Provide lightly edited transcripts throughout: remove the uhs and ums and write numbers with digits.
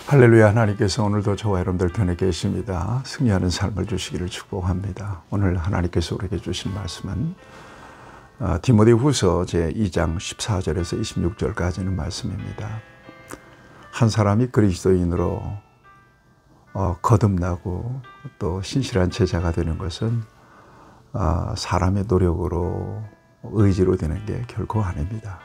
할렐루야. 하나님께서 오늘도 저와 여러분들 편에 계십니다. 승리하는 삶을 주시기를 축복합니다. 오늘 하나님께서 우리에게 주신 말씀은 디모데후서 제2장 14절에서 26절까지는 말씀입니다. 한 사람이 그리스도인으로 거듭나고 또 신실한 제자가 되는 것은 사람의 노력으로 의지로 되는 게 결코 아닙니다.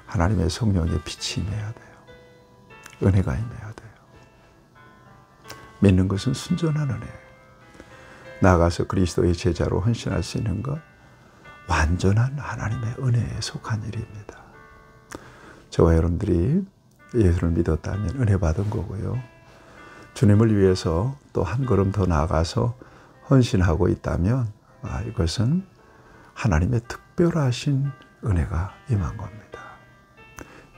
하나님의 성령의 빛이 임해야 돼요. 은혜가 임해야 돼요. 믿는 것은 순전한 은혜. 나아가서 그리스도의 제자로 헌신할 수 있는 것, 완전한 하나님의 은혜에 속한 일입니다. 저와 여러분들이 예수를 믿었다면 은혜 받은 거고요. 주님을 위해서 또 한 걸음 더 나아가서 헌신하고 있다면 이것은 하나님의 특별하신 은혜가 임한 겁니다.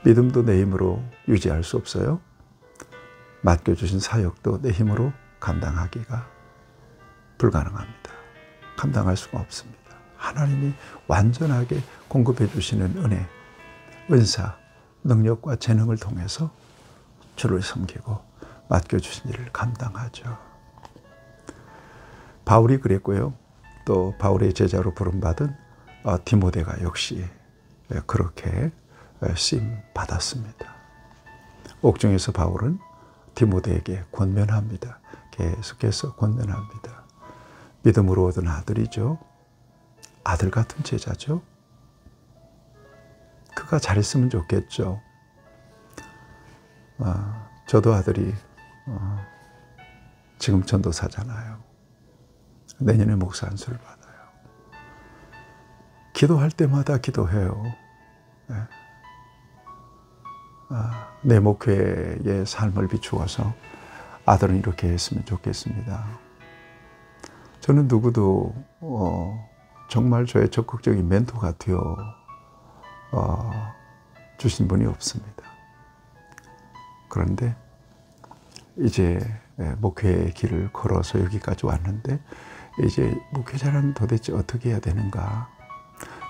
믿음도 내 힘으로 유지할 수 없어요. 맡겨주신 사역도 내 힘으로 감당하기가 불가능합니다. 감당할 수가 없습니다. 하나님이 완전하게 공급해 주시는 은혜, 은사, 능력과 재능을 통해서 주를 섬기고 맡겨주신 일을 감당하죠. 바울이 그랬고요. 또 바울의 제자로 부름받은 디모데가 역시 그렇게 쓰임 받았습니다. 옥중에서 바울은 디모데에게 권면합니다. 계속해서 권면합니다. 믿음으로 얻은 아들이죠. 아들 같은 제자죠. 그가 잘했으면 좋겠죠. 저도 아들이 지금 전도사잖아요. 내년에 목사 안수를 받아요. 기도할 때마다 기도해요. 내 목회의 삶을 비추어서 아들은 이렇게 했으면 좋겠습니다. 저는 누구도 정말 저의 적극적인 멘토가 되어 주신 분이 없습니다. 그런데 이제 목회의 길을 걸어서 여기까지 왔는데 이제 목회자는 도대체 어떻게 해야 되는가?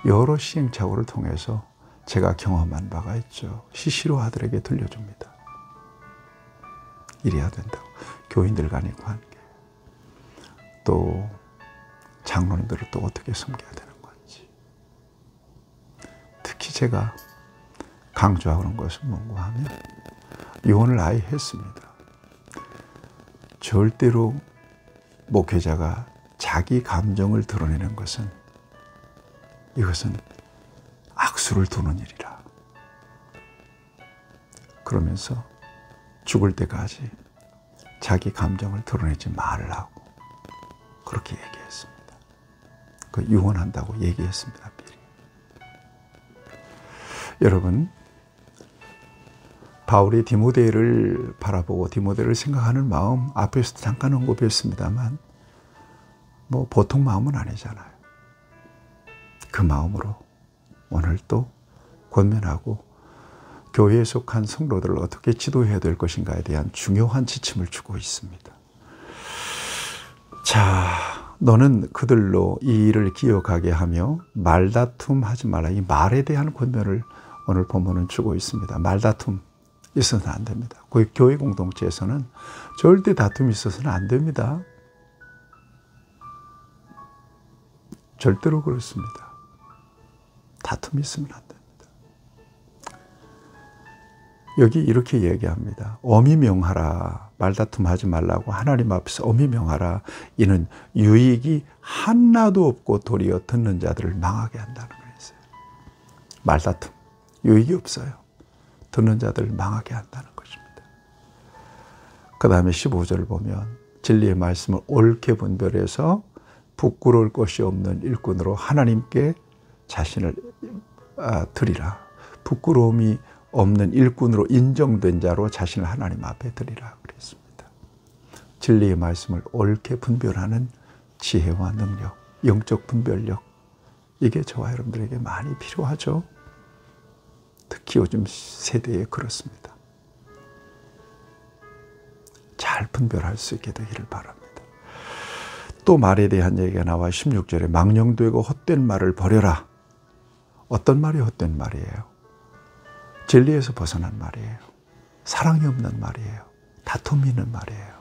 여러 시행착오를 통해서 제가 경험한 바가 있죠. 시시로 아들에게 들려줍니다. 이래야 된다고. 교인들 간의 관계. 또 장로님들을 또 어떻게 섬겨야 되는 건지. 특히 제가 강조하는 것은 뭔가 하면 유언을 아예 했습니다. 절대로 목회자가 자기 감정을 드러내는 것은 이것은 악수를 두는 일이라. 그러면서 죽을 때까지 자기 감정을 드러내지 말라고 그렇게 얘기했습니다. 그 유언한다고 얘기했습니다. 미리. 여러분, 바울이 디모데를 바라보고 디모데를 생각하는 마음 앞에서도 잠깐 언급했습니다만 보통 마음은 아니잖아요. 그 마음으로 오늘 또 권면하고 교회에 속한 성도들을 어떻게 지도해야 될 것인가에 대한 중요한 지침을 주고 있습니다. 자, 너는 그들로 이 일을 기억하게 하며 말다툼 하지 말라. 이 말에 대한 권면을 오늘 본문은 주고 있습니다. 말다툼 있어서는 안 됩니다. 교회 공동체에서는 절대 다툼이 있어서는 안 됩니다. 절대로 그렇습니다. 다툼이 있으면 안 됩니다. 여기 이렇게 얘기합니다. 엄히 명하라. 말다툼하지 말라고 하나님 앞에서 엄히 명하라. 이는 유익이 하나도 없고 도리어 듣는 자들을 망하게 한다는 거였어요. 말다툼, 유익이 없어요. 듣는 자들을 망하게 한다는 것입니다. 그 다음에 15절을 보면 진리의 말씀을 옳게 분별해서 부끄러울 것이 없는 일꾼으로 하나님께 자신을 드리라. 부끄러움이 없는 일꾼으로 인정된 자로 자신을 하나님 앞에 드리라 그랬습니다. 진리의 말씀을 옳게 분별하는 지혜와 능력, 영적 분별력, 이게 저와 여러분들에게 많이 필요하죠. 특히 요즘 세대에 그렇습니다. 잘 분별할 수 있게 되기를 바랍니다. 또 말에 대한 얘기가 나와 16절에 망령되고 헛된 말을 버려라. 어떤 말이 헛된 말이에요? 진리에서 벗어난 말이에요. 사랑이 없는 말이에요. 다툼이 있는 말이에요.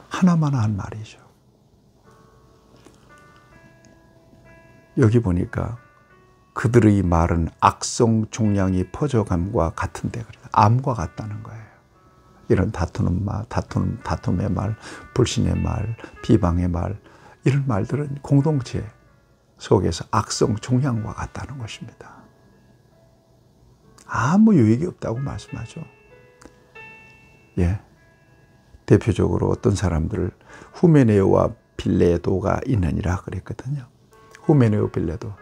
하나만 한 말이죠. 여기 보니까 그들의 말은 악성 종양이 퍼져감과 같은데, 암과 같다는 거예요. 이런 다투는 말, 다툼의 말, 불신의 말, 비방의 말, 이런 말들은 공동체 속에서 악성 종양과 같다는 것입니다. 아무 유익이 없다고 말씀하죠. 예. 대표적으로 어떤 사람들을 후메네오와 빌레도가 있느니라 그랬거든요. 후메네오, 빌레도.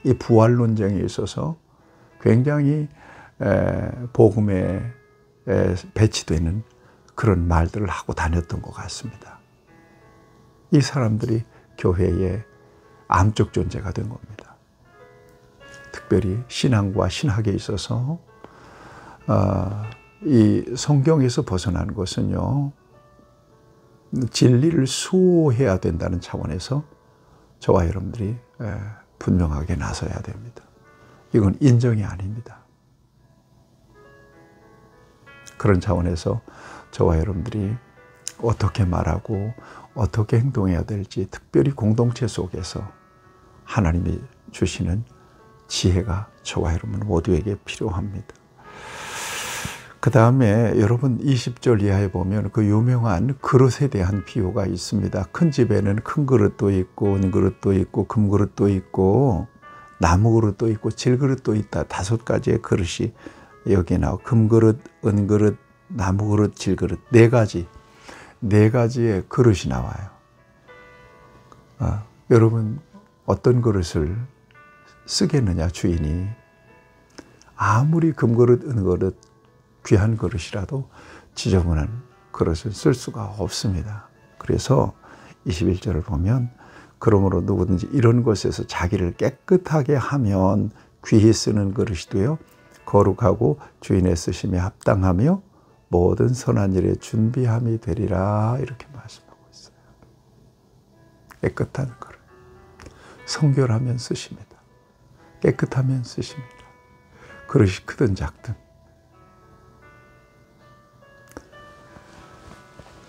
이 부활 논쟁에 있어서 굉장히 복음에 배치되는 그런 말들을 하고 다녔던 것 같습니다. 이 사람들이 교회의 암적 존재가 된 겁니다. 특별히 신앙과 신학에 있어서 이 성경에서 벗어난 것은요, 진리를 수호해야 된다는 차원에서 저와 여러분들이 분명하게 나서야 됩니다. 이건 인정이 아닙니다. 그런 차원에서 저와 여러분들이 어떻게 말하고 어떻게 행동해야 될지, 특별히 공동체 속에서 하나님이 주시는 지혜가 저와 여러분 모두에게 필요합니다. 그 다음에 여러분 20절 이하에 보면 그 유명한 그릇에 대한 비유가 있습니다. 큰 집에는 큰 그릇도 있고 은그릇도 있고 금그릇도 있고 나무그릇도 있고 질그릇도 있다. 5가지의 그릇이 여기에 나와. 금그릇, 은그릇, 나무그릇, 질그릇, 4가지의 그릇이 나와요. 여러분 어떤 그릇을 쓰겠느냐, 주인이. 아무리 금그릇, 은그릇, 귀한 그릇이라도 지저분한 그릇을 쓸 수가 없습니다. 그래서 21절을 보면 그러므로 누구든지 이런 것에서 자기를 깨끗하게 하면 귀히 쓰는 그릇이 되어 거룩하고 주인의 쓰심에 합당하며 모든 선한 일에 준비함이 되리라, 이렇게 말씀하고 있어요. 깨끗한 그릇. 성결하면 쓰십니다. 깨끗하면 쓰십니다. 그릇이 크든 작든.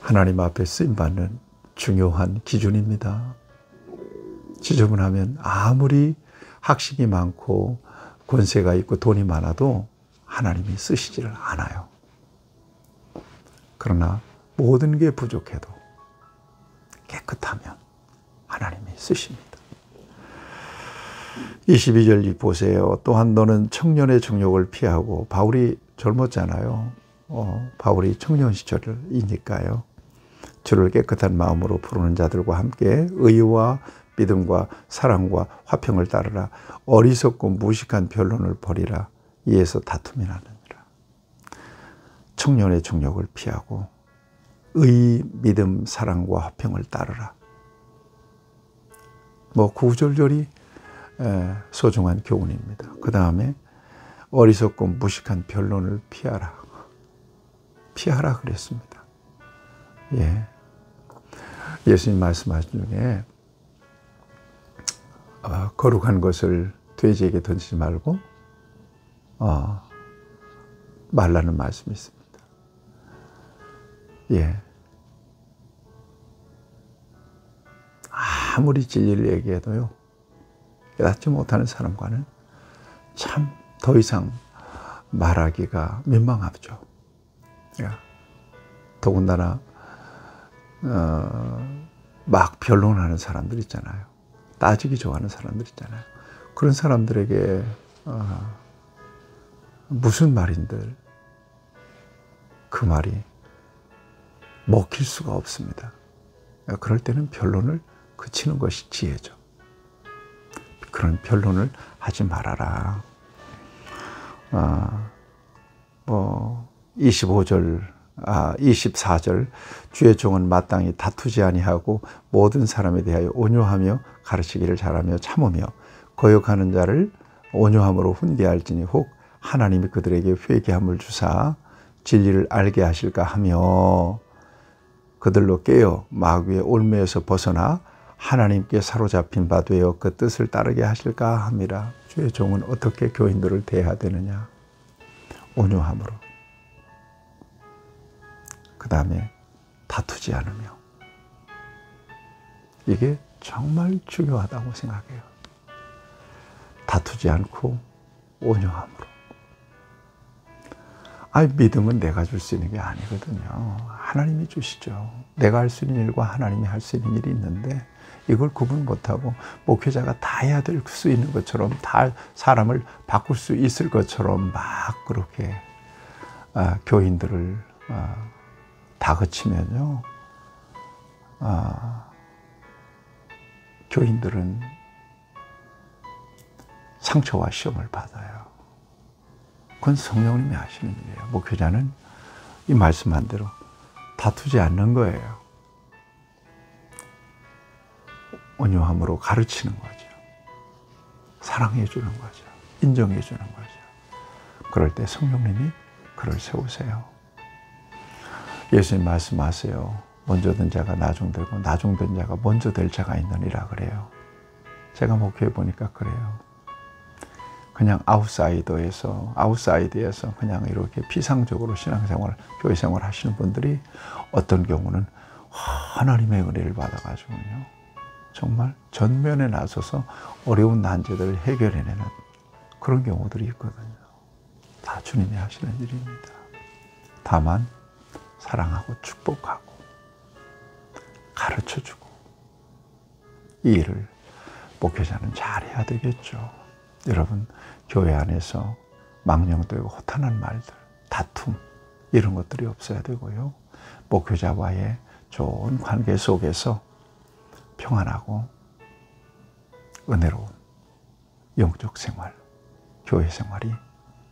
하나님 앞에 쓰임받는 중요한 기준입니다. 지저분하면 아무리 학식이 많고 권세가 있고 돈이 많아도 하나님이 쓰시지를 않아요. 그러나 모든 게 부족해도 깨끗하면 하나님이 쓰십니다. 22절 보세요. 또한 너는 청년의 정욕을 피하고, 바울이 젊었잖아요. 바울이 청년 시절이니까요. 주를 깨끗한 마음으로 부르는 자들과 함께 의와 믿음과 사랑과 화평을 따르라. 어리석고 무식한 변론을 버리라. 이에서 다툼이 나느니라. 청년의 정욕을 피하고 의, 믿음, 사랑과 화평을 따르라. 구구절절이 소중한 교훈입니다. 그 다음에 어리석고 무식한 변론을 피하라. 피하라 그랬습니다. 예. 예수님 말씀하신 중에 거룩한 것을 돼지에게 던지지 말고 말라는 말씀이 있습니다. 예. 아무리 진리를 얘기해도요, 깨닫지 못하는 사람과는 참 더 이상 말하기가 민망하죠. 더군다나 막 변론하는 사람들 있잖아요. 따지기 좋아하는 사람들 있잖아요. 그런 사람들에게 무슨 말인들 그 말이 먹힐 수가 없습니다. 그럴 때는 변론을 그치는 것이 지혜죠. 그런 변론을 하지 말아라. 24절 주의 종은 마땅히 다투지 아니하고 모든 사람에 대하여 온유하며 가르치기를 잘하며 참으며 거역하는 자를 온유함으로 훈계할지니 혹 하나님이 그들에게 회개함을 주사 진리를 알게 하실까 하며 그들로 깨어 마귀의 올매에서 벗어나 하나님께 사로잡힌 바 되어 그 뜻을 따르게 하실까 함이라. 주의 종은 어떻게 교인들을 대해야 되느냐? 온유함으로. 그 다음에 다투지 않으며. 이게 정말 중요하다고 생각해요. 다투지 않고 온유함으로. 믿음은 내가 줄 수 있는 게 아니거든요. 하나님이 주시죠. 내가 할 수 있는 일과 하나님이 할 수 있는 일이 있는데 이걸 구분 못하고 목회자가 다 해야 될 수 있는 것처럼, 다 사람을 바꿀 수 있을 것처럼 막 그렇게 교인들을 다그치면요. 교인들은 상처와 시험을 받아요. 그건 성령님이 하시는 일이에요. 목회자는 이 말씀한 대로 다투지 않는 거예요. 온유함으로 가르치는 거죠. 사랑해 주는 거죠. 인정해 주는 거죠. 그럴 때 성령님이 그를 세우세요. 예수님 말씀하세요. 먼저 된 자가 나중되고 나중된 자가 먼저 될 자가 있느니라 그래요. 제가 목회해 보니까 그래요. 그냥 아웃사이드에서 그냥 이렇게 피상적으로 신앙생활, 교회생활 하시는 분들이 어떤 경우는 하나님의 은혜를 받아가지고요. 정말 전면에 나서서 어려운 난제들을 해결해내는 그런 경우들이 있거든요. 다 주님이 하시는 일입니다. 다만 사랑하고 축복하고 가르쳐주고 이 일을 목회자는 잘해야 되겠죠. 여러분, 교회 안에서 망령되고 허탄한 말들, 다툼 이런 것들이 없어야 되고요. 목회자와의 좋은 관계 속에서 평안하고 은혜로운 영적 생활, 교회 생활이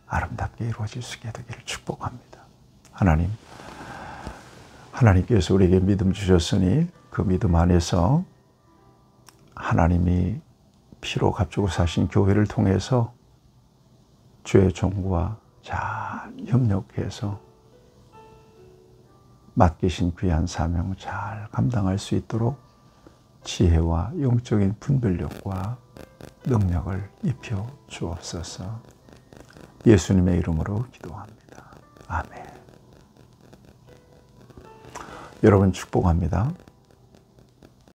아름답게 이루어질 수 있게 되기를 축복합니다. 하나님께서 우리에게 믿음 주셨으니 그 믿음 안에서 하나님이 피로 값주고 사신 교회를 통해서 주의 종과 잘 협력해서 맡기신 귀한 사명 잘 감당할 수 있도록 지혜와 영적인 분별력과 능력을 입혀 주옵소서. 예수님의 이름으로 기도합니다. 아멘. 여러분 축복합니다.